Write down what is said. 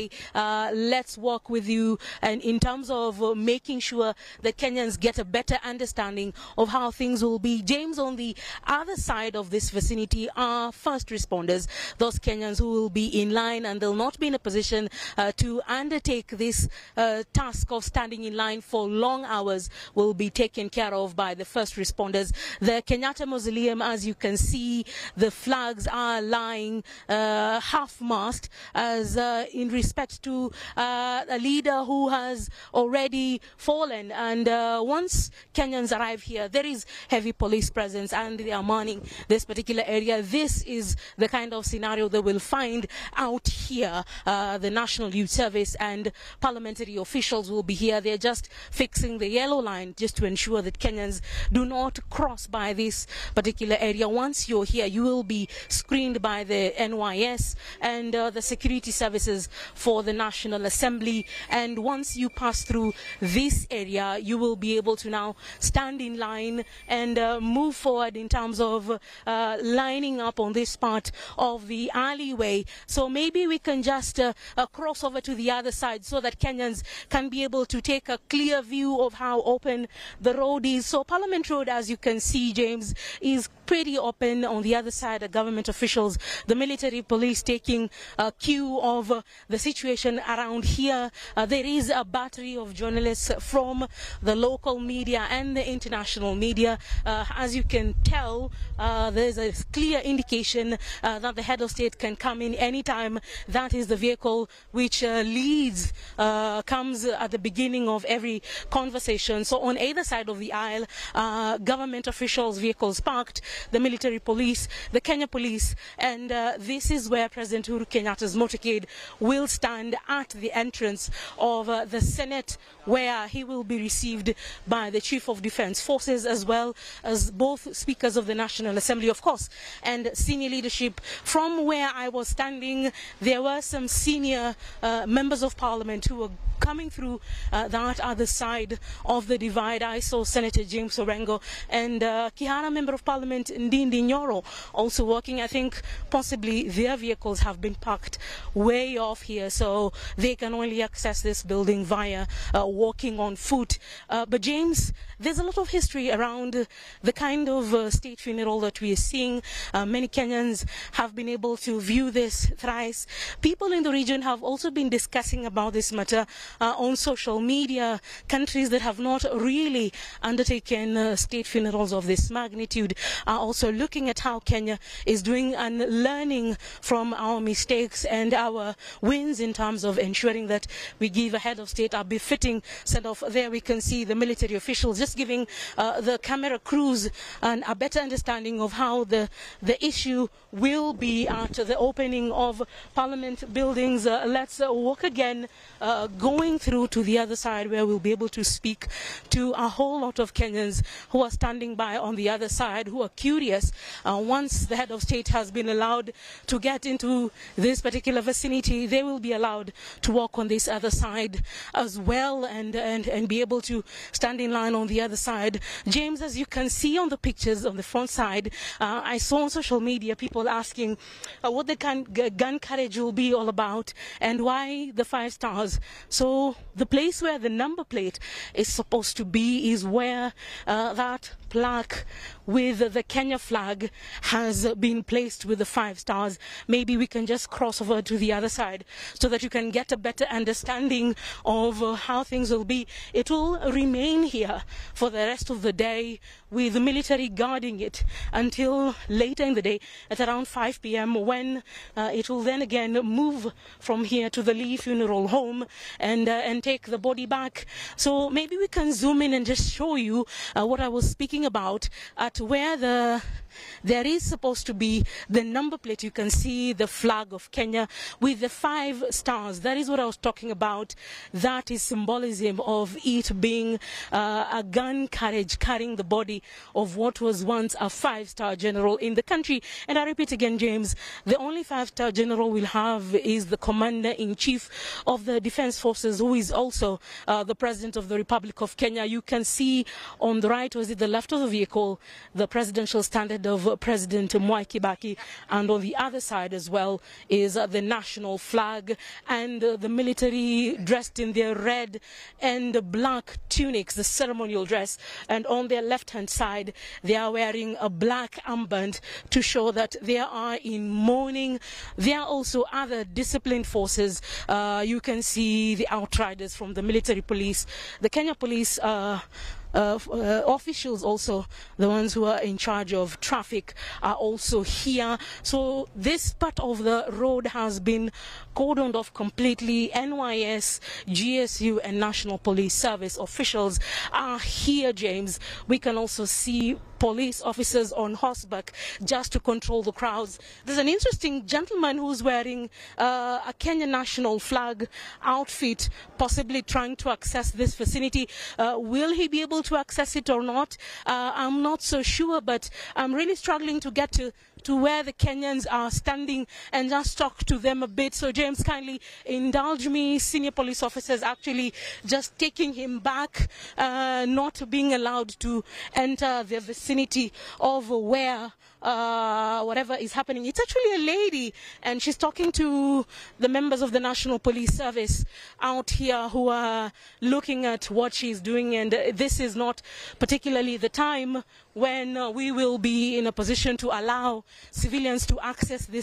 Let's work with you and in terms of making sure that Kenyans get a better understanding of how things will be. James, on the other side of this vicinity are first responders, those Kenyans who will be in line and they'll not be in a position to undertake this task of standing in line for long hours will be taken care of by the first responders. The Kenyatta Mausoleum, as you can see, the flags are lying half-mast as in respect to a leader who has already fallen. And once Kenyans arrive here, there is heavy police presence and they are manning this particular area. This is the kind of scenario they will find out here. The National Youth Service and parliamentary officials will be here. They're just fixing the yellow line just to ensure that Kenyans do not cross by this particular area. Once you're here, you will be screened by the NYS and the security services for the National Assembly. And once you pass through this area, you will be able to now stand in line and move forward in terms of lining up on this part of the alleyway. So maybe we can just cross over to the other side so that Kenyans can be able to take a clear view of how open the road is. So Parliament Road, as you can see, James, is pretty open. On the other side are government officials, the military police taking a cue of the situation around here. There is a battery of journalists from the local media and the international media. As you can tell, there's a clear indication that the head of state can come in anytime. That is the vehicle which comes at the beginning of every conversation. So on either side of the aisle, government officials' vehicles parked, the military police, the Kenya police, and this is where President Uhuru Kenyatta's motorcade will stand at the entrance of the Senate, where he will be received by the Chief of Defense Forces as well as both speakers of the National Assembly, of course, and senior leadership. From where I was standing, there were some senior members of Parliament who were coming through that other side of the divide. I saw Senator James Orengo and Kihara Member of Parliament Ndindi Nyoro also working. I think possibly their vehicles have been parked way off here, so they can only access this building via walking on foot. But James, there's a lot of history around the kind of state funeral that we are seeing. Many Kenyans have been able to view this thrice. People in the region have also been discussing about this matter on social media. Countries that have not really undertaken state funerals of this magnitude are also looking at how Kenya is doing and learning from our mistakes and our wins in terms of ensuring that we give a head of state a befitting send-off. There we can see the military officials just giving the camera crews a better understanding of how the issue will be at the opening of Parliament buildings. Let's walk again, going through to the other side where we'll be able to speak to a whole lot of Kenyans who are standing by on the other side, who are curious. Once the head of state has been allowed to get into this particular vicinity, they will be allowed to walk on this other side as well and be able to stand in line on the other side. James, as you can see on the pictures on the front side, I saw on social media people asking what the gun carriage will be all about and why the 5 stars. So the place where the number plate is supposed to be is where that plaque with the Kenya flag has been placed with the 5 stars. Maybe we can just cross over to the other side so that you can get a better understanding of how things will be. It will remain here for the rest of the day with the military guarding it until later in the day at around 5 p.m. when it will then again move from here to the Lee Funeral Home and take the body back. So maybe we can zoom in and just show you what I was speaking about at where there is supposed to be the number plate. You can see the flag of Kenya with the 5 stars. That is what I was talking about. That is symbolism of it being a gun carriage carrying the body of what was once a 5-star general in the country. And I repeat again, James, the only 5-star general we'll have is the Commander-in-Chief of the Defense Forces, who is also the President of the Republic of Kenya. You can see on the right, or is it the left of the vehicle, the presidential standard of President Mwai Kibaki, and on the other side as well is the national flag, and the military dressed in their red and black tunics, the ceremonial dress, and on their left-hand side they are wearing a black armband to show that they are in mourning. There are also other disciplined forces. You can see the outriders from the military police, the Kenya police officials, also the ones who are in charge of traffic, are also here. So this part of the road has been cordoned off completely. NYS, GSU and National Police Service officials are here, James. We can also see police officers on horseback just to control the crowds. There's an interesting gentleman who's wearing a Kenya national flag outfit, possibly trying to access this vicinity. Will he be able to access it or not? I'm not so sure, but I'm really struggling to get to where the Kenyans are standing and just talk to them a bit. So James, kindly indulge me. Senior police officers actually just taking him back, not being allowed to enter the vicinity of where whatever is happening. It's actually a lady, and she's talking to the members of the National Police Service out here who are looking at what she's doing, and this is not particularly the time when we will be in a position to allow civilians to access this